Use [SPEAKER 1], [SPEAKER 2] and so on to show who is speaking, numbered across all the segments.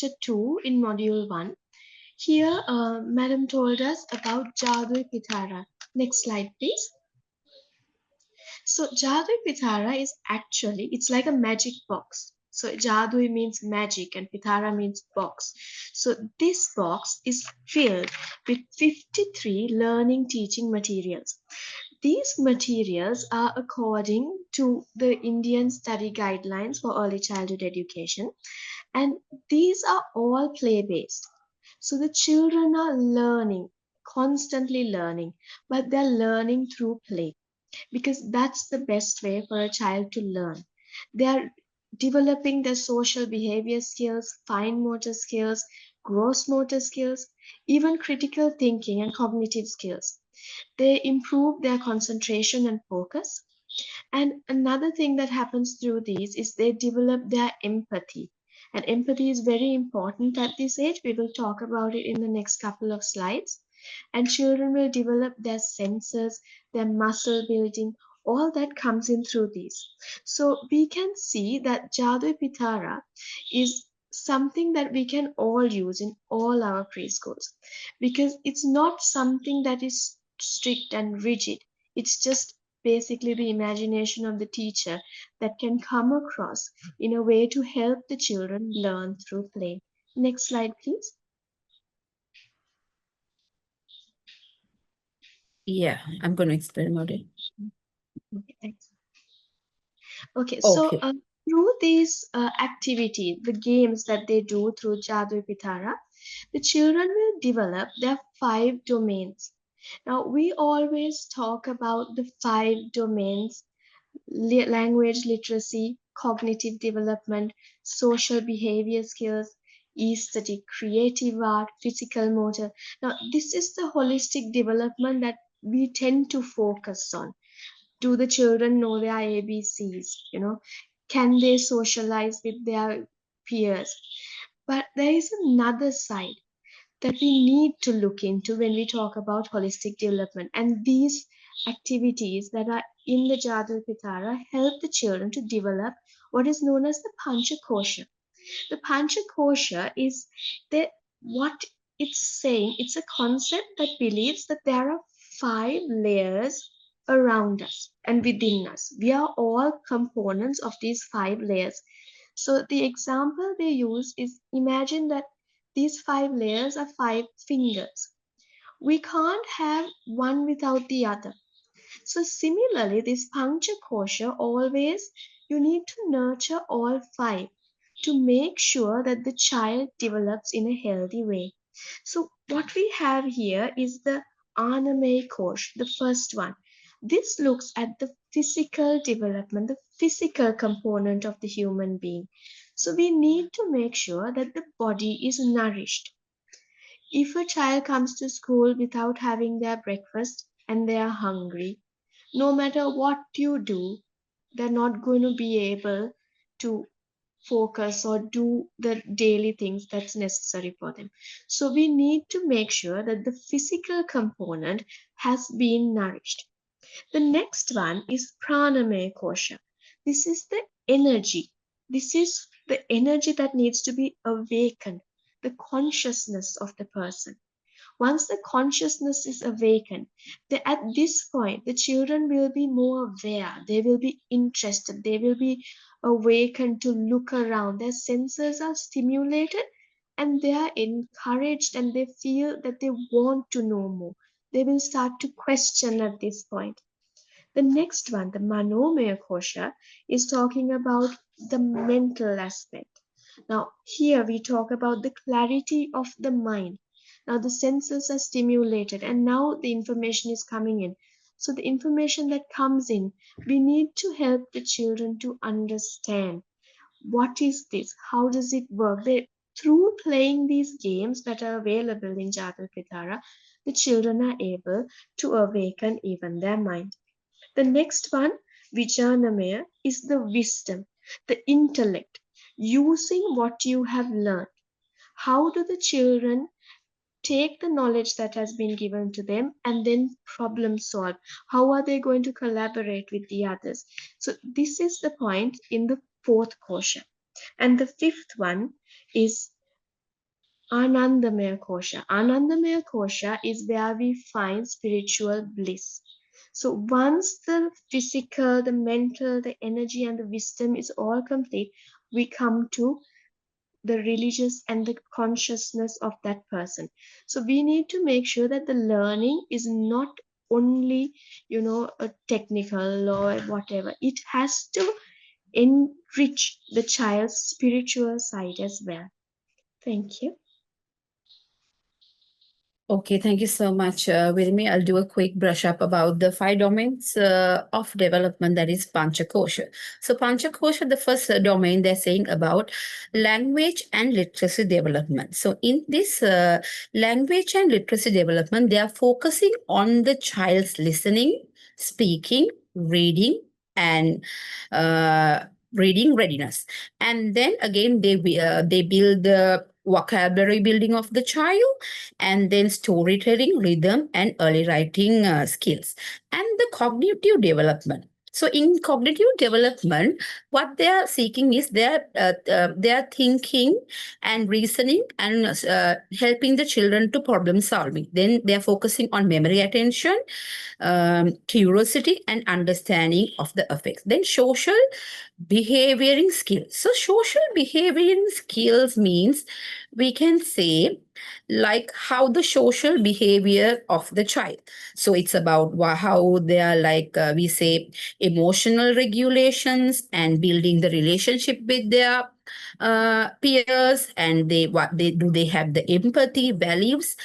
[SPEAKER 1] lecture 2 in module 1. Here, Madam told us about Jadui Pitara. Next slide, please. So Jadui Pitara is actually, it's like a magic box. So Jadui means magic and Pitara means box. So this box is filled with 53 learning teaching materials. These materials are according to the Indian study guidelines for early childhood education, and these are all play based. So the children are learning, constantly learning, but they're learning through play because that's the best way for a child to learn. They are developing their social behavior skills, fine motor skills, gross motor skills, even critical thinking and cognitive skills. They improve their concentration and focus. And another thing that happens through these is they develop their empathy. And empathy is very important at this age. We will talk about it in the next couple of slides. And children will develop their senses, their muscle building, all that comes in through these. So we can see that Jadui Pitara is something that we can all use in all our preschools because it's not something that is strict and rigid. It's just basically the imagination of the teacher that can come across in a way to help the children learn through play. Next slide, please.
[SPEAKER 2] Yeah, I'm going to explain about it.
[SPEAKER 1] Okay, thanks. Okay, so
[SPEAKER 2] Okay.
[SPEAKER 1] through these activity, the games that they do through Jadui Pitara, the children will develop their 5 domains. Now, we always talk about the 5 domains: language literacy, cognitive development, social behavior skills, aesthetic, creative art, physical motor. Now, this is the holistic development that we tend to focus on. Do the children know their ABCs? Can they socialize with their peers? But there is another side that we need to look into when we talk about holistic development. And these activities that are in the Jadul Pitara help the children to develop what is known as the Panchakosha. The Panchakosha is what it's saying. It's a concept that believes that there are 5 layers around us and within us. We are all components of these 5 layers. So the example they use is, imagine that these 5 layers are 5 fingers. We can't have one without the other. So similarly, this puncture kosher, always you need to nurture all 5 to make sure that the child develops in a healthy way. So what we have here is the Anamay Kosh, the first one. This looks at the physical development, the physical component of the human being. So we need to make sure that the body is nourished. If a child comes to school without having their breakfast and they are hungry, no matter what you do, they're not going to be able to focus or do the daily things that's necessary for them. So we need to make sure that the physical component has been nourished. The next one is pranamaya kosha. This is the energy. This is the energy that needs to be awakened, the consciousness of the person. Once the consciousness is awakened, at this point, the children will be more aware, they will be interested, they will be awakened to look around. Their senses are stimulated and they are encouraged and they feel that they want to know more. They will start to question at this point. The next one, the Manomaya Kosha, is talking about the mental aspect. Now, here we talk about the clarity of the mind. Now, the senses are stimulated, and now the information is coming in. So, the information that comes in, we need to help the children to understand what is this, how does it work. Through playing these games that are available in Jadal Pitara, the children are able to awaken even their mind. The next one, Vijnanamaya, is the wisdom, the intellect, using what you have learned. How do the children take the knowledge that has been given to them and then problem solve? How are they going to collaborate with the others? So, this is the point in the fourth portion. And the fifth one is Anandamaya Kosha. Anandamaya Kosha is where we find spiritual bliss. So once the physical, the mental, the energy, and the wisdom is all complete, we come to the religious and the consciousness of that person. So we need to make sure that the learning is not only, a technical or whatever. It has to enrich the child's spiritual side as well. Thank you.
[SPEAKER 2] Okay, thank you so much, Virmi. I'll do a quick brush up about the 5 domains of development, that is Panchakosha. So Panchakosha, the first domain they're saying about language and literacy development. So in this language and literacy development, they are focusing on the child's listening, speaking, reading, and reading readiness. And then again, they build the vocabulary building of the child, and then storytelling, rhythm, and early writing skills, and the cognitive development. So in cognitive development, what they are seeking is they are thinking and reasoning and helping the children to problem solving. Then they are focusing on memory, attention, curiosity, and understanding of the effects. Then social behavioring skills. So social behavioring skills means we can say like how the social behavior of the child. So it's about how they are like we say emotional regulations and building the relationship with their peers, and they have the empathy values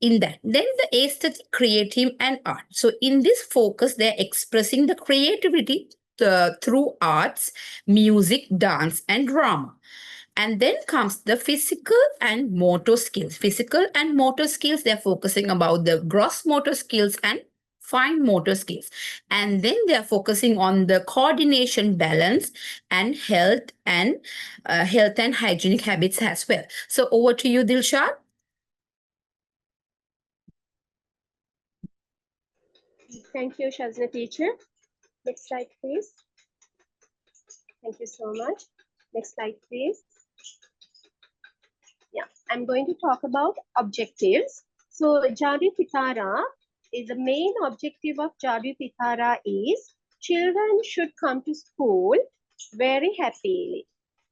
[SPEAKER 2] in that. Then the aesthetic, creative, and art. So in this focus, they're expressing the creativity through arts, music, dance, and drama. And then comes the physical and motor skills. Physical and motor skills, they're focusing about the gross motor skills and fine motor skills. And then they're focusing on the coordination, balance, and health and hygienic habits as well. So over to you, Dilshad.
[SPEAKER 3] Thank you, Shazna teacher. Next slide, please. Thank you so much. Next slide, please. Yeah, I'm going to talk about objectives. So Jadu Pitara is the main objective of Jadu Pitara is children should come to school very happily.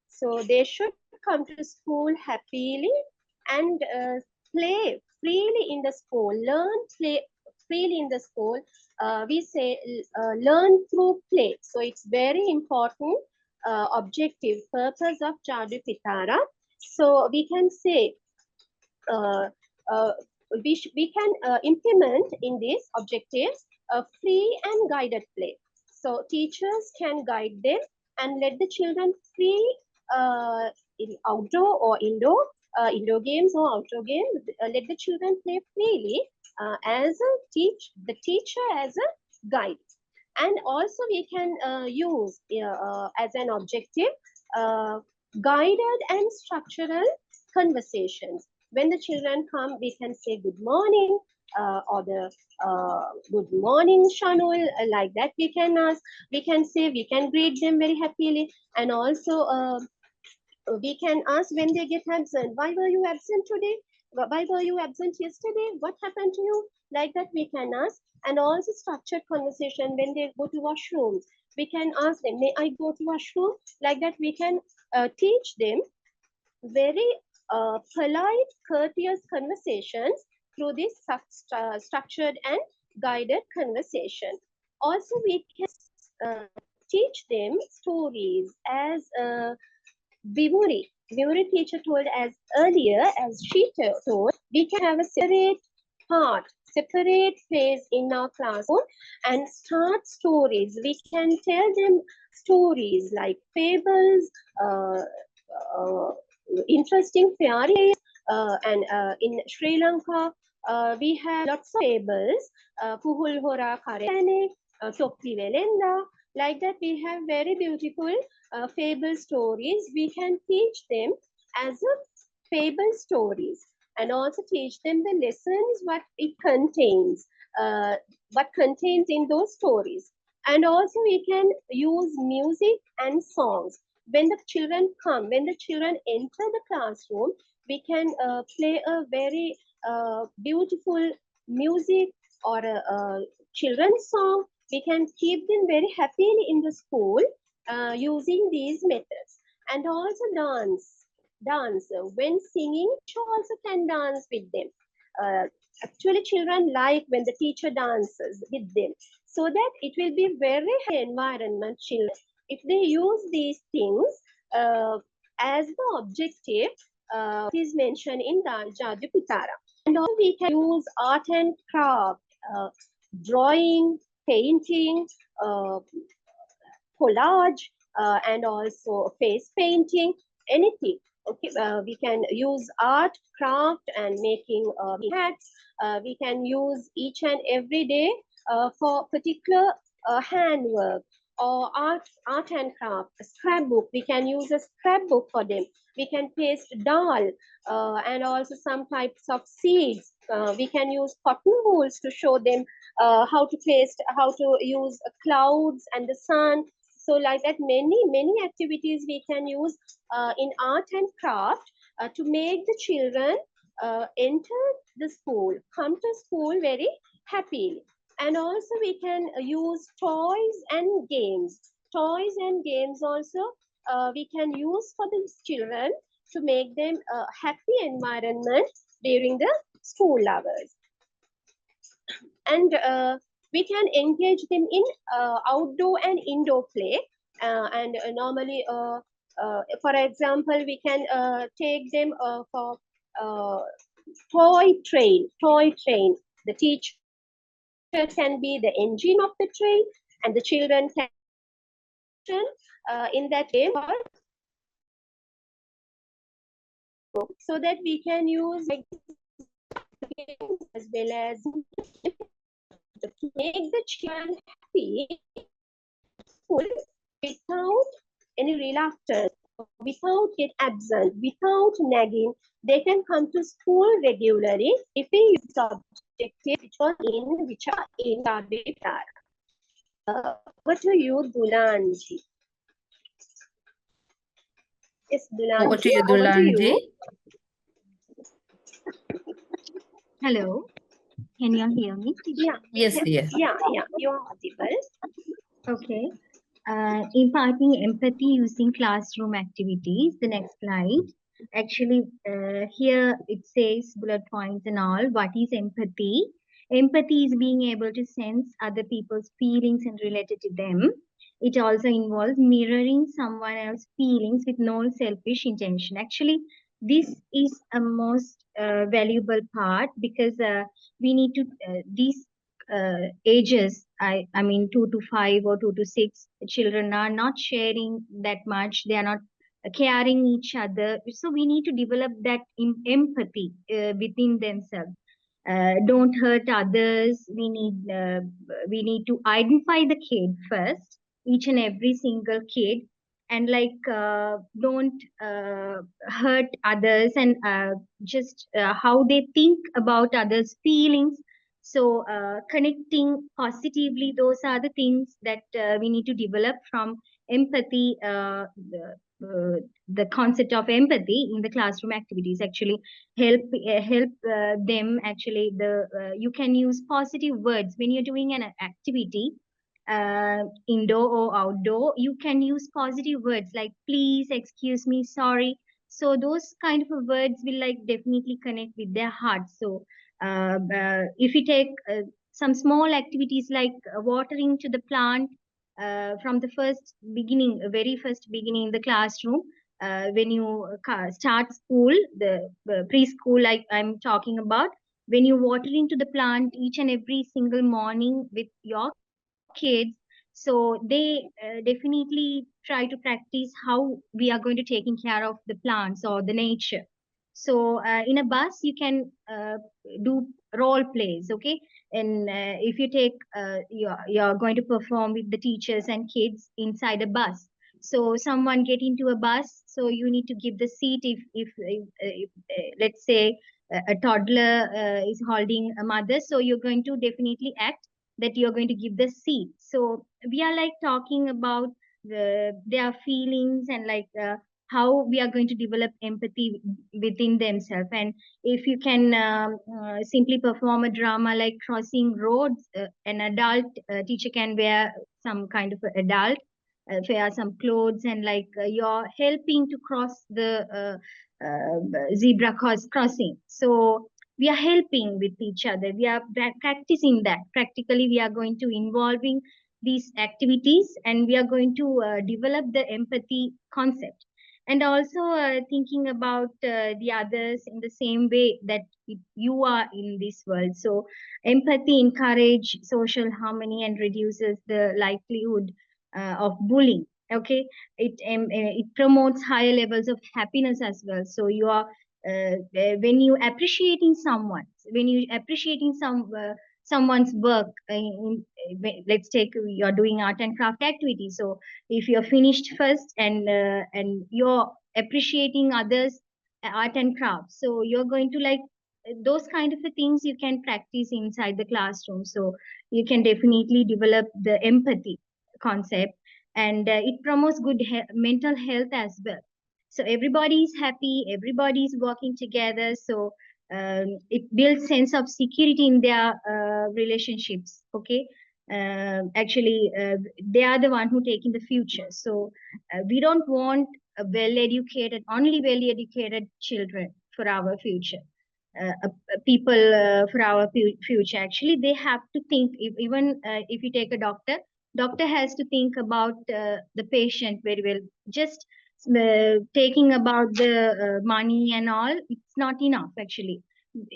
[SPEAKER 3] So they should come to school happily and play freely in the school, play freely in the school. We say learn through play. So it's very important objective, purpose of Jadu Pitara. So we can say we can implement in these objectives a free and guided play. So teachers can guide them and let the children free in outdoor or indoor games or outdoor games. Let the children play freely as the teacher as a guide. And also we can use as an objective guided and structural conversations. When the children come, we can say good morning or the good morning, Shanul, like that we can ask. We can say, we can greet them very happily. And also we can ask when they get absent, why were you absent today? Why were you absent yesterday? What happened to you? Like that we can ask. And also structured conversation when they go to washrooms. We can ask them, may I go to washroom? Like that we can teach them very polite, courteous conversations through this structured and guided conversation. Also, we can teach them stories as Vimuri teacher told as earlier, as she told, we can have a separate phase in our classroom and start stories. We can tell them stories like fables, interesting fairy and in Sri Lanka, we have lots of fables, Puhul Hora Karene, Toppi Velenda, like that we have very beautiful fable stories. We can teach them as a fable stories and also teach them the lessons, what it contains, what contains in those stories. And also we can use music and songs. When the children come, when the children enter the classroom, we can play a very beautiful music or a children's song. We can keep them very happily in the school using these methods. And also dance. When singing, you also can dance with them. Uh, Actually, children like when the teacher dances with them, so that it will be very happy environment. Children, if they use these things as the objective, is mentioned in the Jadu Pitara. And also we can use art and craft, drawing, painting, uh, collage, and also face painting, anything. Okay, we can use art, craft, and making hats. We can use each and every day for particular handwork or art and craft. A scrapbook, we can use a scrapbook for them. We can paste doll and also some types of seeds. We can use cotton wools to show them how to paste, how to use clouds and the sun. So like that, many activities we can use in art and craft to make the children enter the school, come to school very happily. And also we can use toys and games. Toys and games also we can use for the children to make them a happy environment during the school hours. And we can engage them in outdoor and indoor play. And normally, for example, we can take them for toy train. The teacher can be the engine of the train, and the children can in that game, so that we can use as well as to make the children happy without any reluctance, without get absent, without nagging. They can come to school regularly if we use objectives which are in Abhitar. Over to you, Dulanji. Yes, Dulanji.
[SPEAKER 2] Over to you, Dulanji.
[SPEAKER 4] Hello, can you all hear me?
[SPEAKER 3] Yeah.
[SPEAKER 2] Yes, dear.
[SPEAKER 3] Yeah, you are audible.
[SPEAKER 4] Okay. Imparting empathy using classroom activities. The next slide. Actually, here it says bullet points and all. What is empathy? Empathy is being able to sense other people's feelings and relate to them. It also involves mirroring someone else's feelings with no selfish intention. Actually, this is a most valuable part because we need to these ages, I mean 2 to 5 or 2 to 6, children are not sharing that much. They are not caring each other. So we need to develop that empathy within themselves. Don't hurt others. We need to identify the kid first, each and every single kid, and don't hurt others, and just how they think about others' feelings. So connecting positively, those are the things that we need to develop from empathy. The concept of empathy in the classroom activities actually help them. Actually, you can use positive words when you're doing an activity, indoor or outdoor. You can use positive words like please, excuse me, sorry. So those kind of words will definitely connect with their hearts. So if you take some small activities like watering to the plant from the very first beginning in the classroom, when you start school, the preschool, like I'm talking about, when you water into the plant each and every single morning with your kids, so they definitely try to practice how we are going to taking care of the plants or the nature. So in a bus you can do role plays, okay? And if you take you're going to perform with the teachers and kids inside a bus. So someone get into a bus, so you need to give the seat. If let's say a toddler is holding a mother, so you're going to definitely act that you're going to give the seat. So we are talking about their feelings and how we are going to develop empathy within themselves. And if you can simply perform a drama like crossing roads, an adult teacher can wear some kind of adult wear some clothes, and like you're helping to cross the zebra crossing. So we are helping with each other, we are practicing that practically, we are going to involving these activities, and we are going to develop the empathy concept, and also thinking about the others in the same way that you are in this world. So empathy encourage social harmony and reduces the likelihood of bullying. Okay, it promotes higher levels of happiness as well. So you are when you appreciating someone, when you appreciating someone's work let's take, you're doing art and craft activity. So if you're finished first, and you're appreciating others art and craft, so you're going to like those kind of things you can practice inside the classroom. So you can definitely develop the empathy concept, and it promotes good mental health as well. So everybody is happy, everybody is working together. So it builds sense of security in their relationships. Okay, actually they are the one who take in the future. So we don't want a well educated, only well educated children for our future. People for our future, actually they have to think, even if you take a doctor has to think about the patient very well. Just taking about the money and all, it's not enough actually.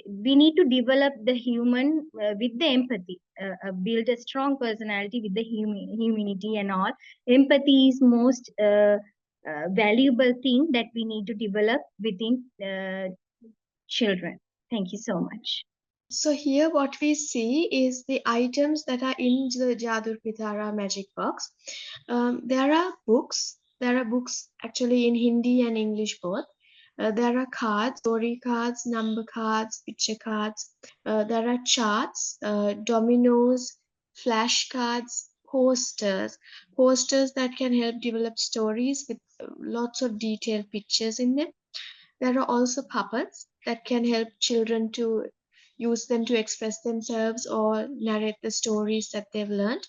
[SPEAKER 4] We need to develop the human with the empathy, build a strong personality with the humanity and all. Empathy is most valuable thing that we need to develop within children. Thank you so much.
[SPEAKER 1] So here what we see is the items that are in the Jadur Pitara magic box. There are books. There are books actually in Hindi and English both. There are cards, story cards, number cards, picture cards. There are charts, dominoes, flashcards, posters that can help develop stories with lots of detailed pictures in them. There are also puppets that can help children to use them to express themselves or narrate the stories that they've learned.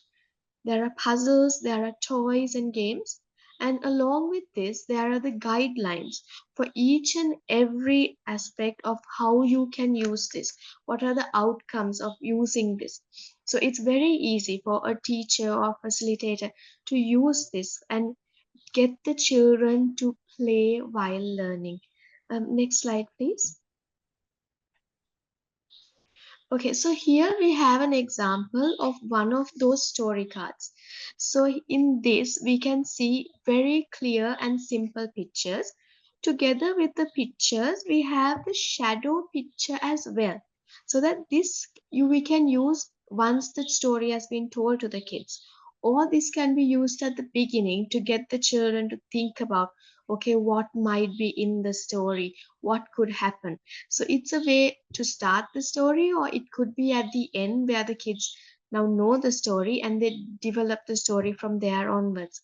[SPEAKER 1] There are puzzles, there are toys and games. And along with this, there are the guidelines for each and every aspect of how you can use this. What are the outcomes of using this? So it's very easy for a teacher or facilitator to use this and get the children to play while learning. Next slide, please. Okay, so here we have an example of one of those story cards. So in this, we can see very clear and simple pictures. Together with the pictures, we have the shadow picture as well. So that this we can use once the story has been told to the kids. Or this can be used at the beginning to get the children to think about, okay, what might be in the story, what could happen. So it's a way to start the story, or it could be at the end where the kids now know the story and they develop the story from there onwards.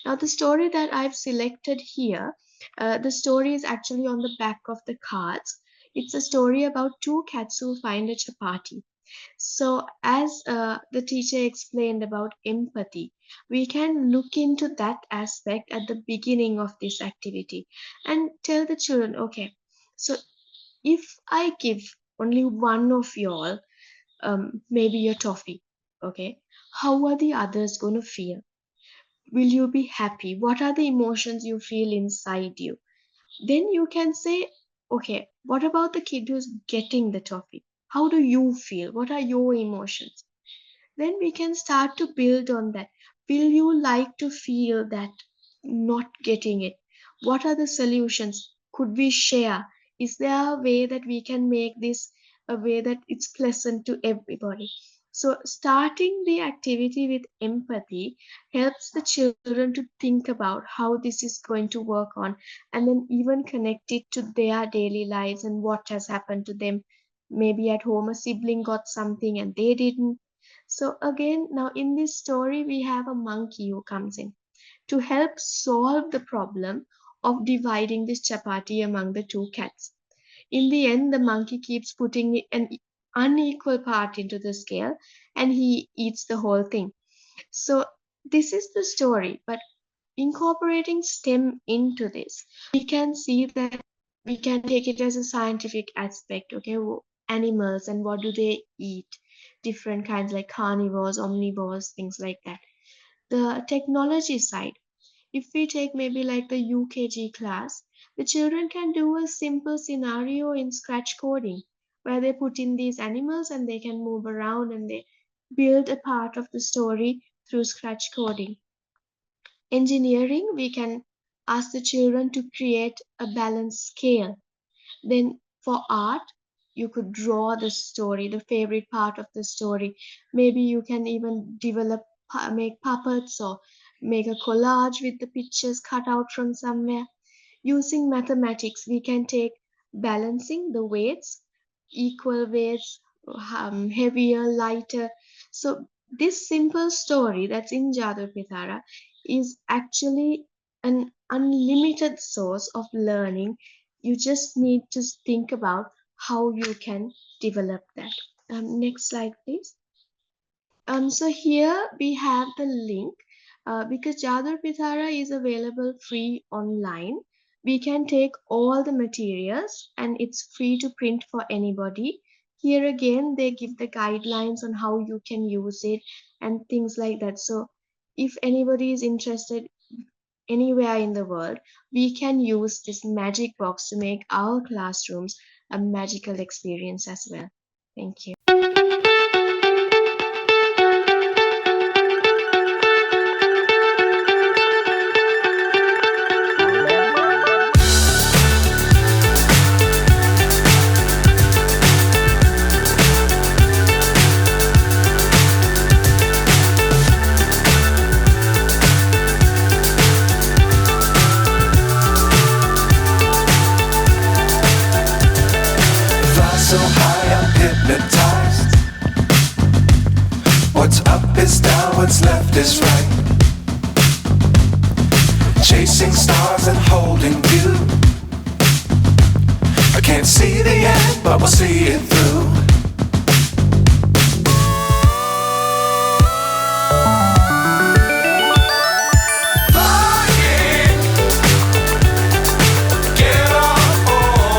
[SPEAKER 1] Now, the story that I've selected here, the story is actually on the back of the cards. It's a story about two cats who find a chapati. So, as the teacher explained about empathy, we can look into that aspect at the beginning of this activity and tell the children, okay, so if I give only one of y'all, maybe a toffee, okay, how are the others going to feel? Will you be happy? What are the emotions you feel inside you? Then you can say, okay, what about the kid who's getting the toffee? How do you feel? What are your emotions? Then we can start to build on that. Will you like to feel that not getting it? What are the solutions? Could we share? Is there a way that we can make this a way that it's pleasant to everybody? So, starting the activity with empathy helps the children to think about how this is going to work on, and then even connect it to their daily lives and what has happened to them. Maybe at home a sibling got something and they didn't. So again, now in this story, we have a monkey who comes in to help solve the problem of dividing this chapati among the two cats. In the end, the monkey keeps putting an unequal part into the scale and he eats the whole thing. So, this is the story, but incorporating STEM into this, we can see that we can take it as a scientific aspect. Okay, animals and what do they eat? Different kinds like carnivores, omnivores, things like that. The technology side, if we take maybe like the UKG class, the children can do a simple scenario in scratch coding where they put in these animals and they can move around and they build a part of the story through scratch coding. Engineering, we can ask the children to create a balanced scale. Then for art, you could draw the story, the favorite part of the story. Maybe you can even make puppets or make a collage with the pictures cut out from somewhere. Using mathematics, we can take balancing the weights, equal weights, heavier, lighter. So this simple story that's in Jadu Pithara is actually an unlimited source of learning. You just need to think about how you can develop that. Next slide, please. So here we have the link. Because Jadar Pithara is available free online, we can take all the materials and it's free to print for anybody. Here again, they give the guidelines on how you can use it and things like that. So if anybody is interested anywhere in the world, we can use this magic box to make our classrooms a magical experience as well. Thank you.
[SPEAKER 5] So high I'm hypnotized. What's up is down, what's left is right. Chasing stars and holding you. I can't see the end, but we'll see it through.